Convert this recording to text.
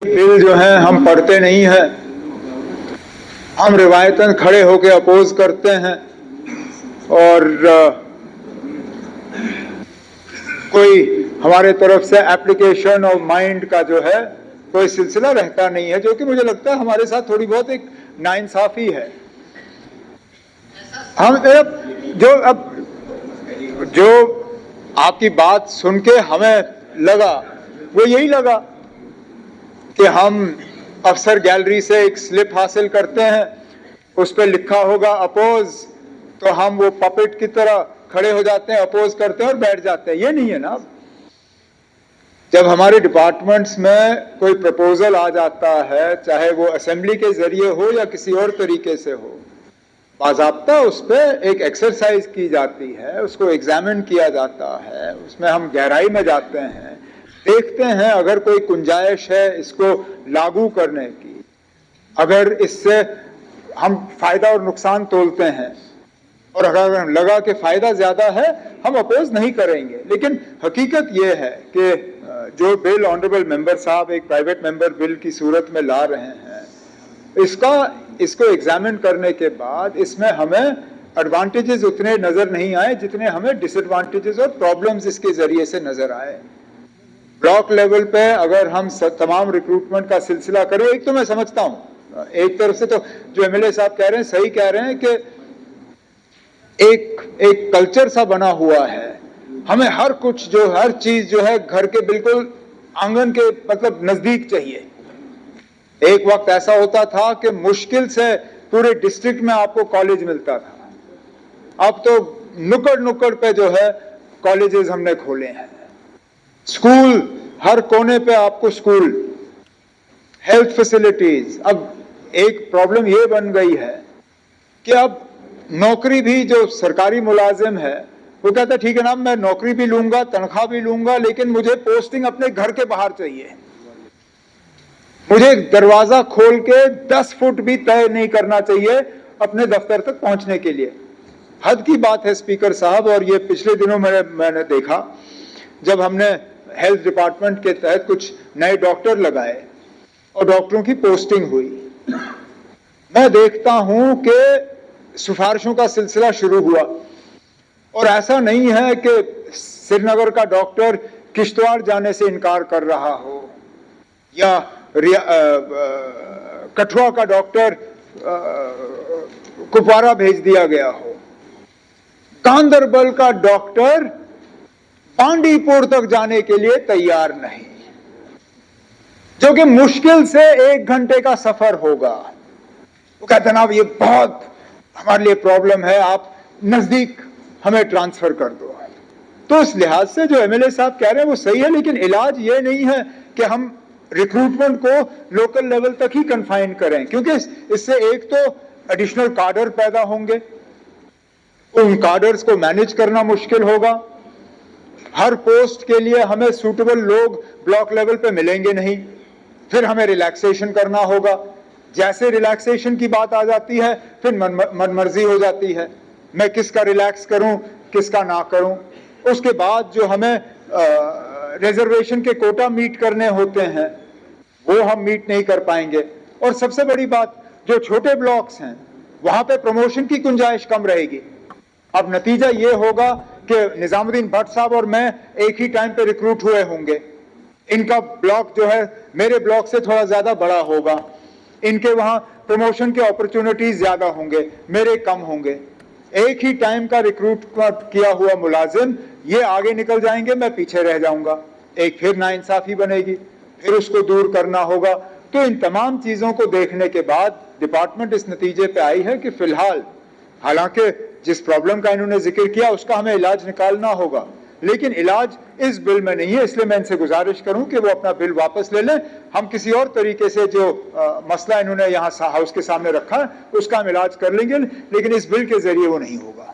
Bill जो है हम पढ़ते नहीं हैं, हम रिवायतन खड़े होकर अपोज करते हैं और कोई हमारे तरफ से एप्लीकेशन और माइंड का जो है कोई सिलसिला रहता नहीं है, जो कि मुझे लगता है हमारे साथ थोड़ी बहुत एक नाइंसाफी है। हम जो आपकी बात सुन के हमें लगा वो यही लगा कि हम अफसर गैलरी से एक स्लिप हासिल करते हैं, उस पर लिखा होगा अपोज, तो हम वो पपेट की तरह खड़े हो जाते हैं, अपोज करते हैं और बैठ जाते हैं। ये नहीं है ना। जब हमारे डिपार्टमेंट्स में कोई प्रपोजल आ जाता है, चाहे वो असेंबली के जरिए हो या किसी और तरीके से हो, बाज़ाब्ता उस पर एक एक्सरसाइज की जाती है, उसको एग्जामिन किया जाता है, उसमें हम गहराई में जाते हैं, देखते हैं अगर कोई गुंजाइश है इसको लागू करने की, अगर इससे हम फायदा और नुकसान तोलते हैं और अगर लगा कि फायदा ज्यादा है हम अपोज नहीं करेंगे। लेकिन हकीकत यह है कि जो बिल ऑनरेबल मेंबर साहब एक प्राइवेट मेंबर बिल की सूरत में ला रहे हैं, इसको एग्जामिन करने के बाद इसमें हमें एडवांटेजेस उतने नजर नहीं आए जितने हमें डिसएडवांटेजेस और प्रॉब्लम्स इसके जरिए से नजर आए। ब्लॉक लेवल पे अगर हम तमाम रिक्रूटमेंट का सिलसिला करें, एक तो मैं समझता हूं एक तरफ से तो जो एमएलए साहब कह रहे हैं सही कह रहे हैं कि एक कल्चर सा बना हुआ है, हमें हर कुछ जो हर चीज जो है घर के बिल्कुल आंगन के मतलब नजदीक चाहिए। एक वक्त ऐसा होता था कि मुश्किल से पूरे डिस्ट्रिक्ट में आपको कॉलेज मिलता था, अब तो नुक्कड़ नुक्कड़ पे जो है कॉलेजेस हमने खोले हैं, स्कूल हर कोने पे आपको स्कूल, हेल्थ फैसिलिटीज। अब एक प्रॉब्लम ये बन गई है कि अब नौकरी भी जो सरकारी मुलाजिम है वो कहता है ठीक है ना, मैं नौकरी भी लूंगा, तनख्वाह भी लूंगा, लेकिन मुझे पोस्टिंग अपने घर के बाहर चाहिए। मुझे दरवाजा खोल के 10 फुट भी तय नहीं करना चाहिए अपने दफ्तर तक पहुंचने के लिए। हद की बात है स्पीकर साहब। और ये पिछले दिनों मैंने देखा जब हमने हेल्थ डिपार्टमेंट के तहत कुछ नए डॉक्टर लगाए और डॉक्टरों की पोस्टिंग हुई, मैं देखता हूं कि सिफारिशों का सिलसिला शुरू हुआ। और ऐसा नहीं है कि श्रीनगर का डॉक्टर किश्तवाड़ जाने से इनकार कर रहा हो या कठुआ का डॉक्टर कुपवारा भेज दिया गया हो, गांदरबल का डॉक्टर बांडीपुर तक जाने के लिए तैयार नहीं, जो कि मुश्किल से 1 घंटे का सफर होगा। वो कहते ना ये बहुत हमारे लिए प्रॉब्लम है, आप नजदीक हमें ट्रांसफर कर दो। तो इस लिहाज से जो एमएलए साहब कह रहे हैं वो सही है, लेकिन इलाज ये नहीं है कि हम रिक्रूटमेंट को लोकल लेवल तक ही कन्फाइन करें, क्योंकि इससे एक तो एडिशनल कार्डर पैदा होंगे, उन कार्डर्स को मैनेज करना मुश्किल होगा, हर पोस्ट के लिए हमें सूटेबल लोग ब्लॉक लेवल पे मिलेंगे नहीं, फिर हमें रिलैक्सेशन करना होगा। जैसे रिलैक्सेशन की बात आ जाती है फिर मनमर्जी हो जाती है, मैं किसका रिलैक्स करूं किसका ना करूं। उसके बाद जो हमें रिजर्वेशन के कोटा मीट करने होते हैं वो हम मीट नहीं कर पाएंगे। और सबसे बड़ी बात, जो छोटे ब्लॉक्स हैं वहां पे प्रमोशन की गुंजाइश कम रहेगी। अब नतीजा ये होगा कि निजामुद्दीन भट्ट साहब और मैं एक ही टाइम पे रिक्रूट हुए होंगे, इनका ब्लॉक जो है मेरे ब्लॉक से थोड़ा ज्यादा बड़ा होगा, इनके वहां प्रमोशन के अपॉर्चुनिटीज ज्यादा होंगे, मेरे कम होंगे। एक ही टाइम का रिक्रूट किया हुआ मुलाजिम ये आगे निकल जाएंगे, मैं पीछे रह जाऊंगा, एक फिर नाइंसाफी बनेगी, फिर उसको दूर करना होगा। तो इन तमाम चीजों को देखने के बाद डिपार्टमेंट इस नतीजे पे आई है कि फिलहाल, हालांकि जिस प्रॉब्लम का इन्होंने जिक्र किया उसका हमें इलाज निकालना होगा, लेकिन इलाज इस बिल में नहीं है। इसलिए मैं इनसे गुजारिश करूं कि वो अपना बिल वापस ले लें, हम किसी और तरीके से जो मसला इन्होंने यहाँ हाउस के सामने रखा है उसका हम इलाज कर लेंगे, लेकिन इस बिल के जरिए वो नहीं होगा।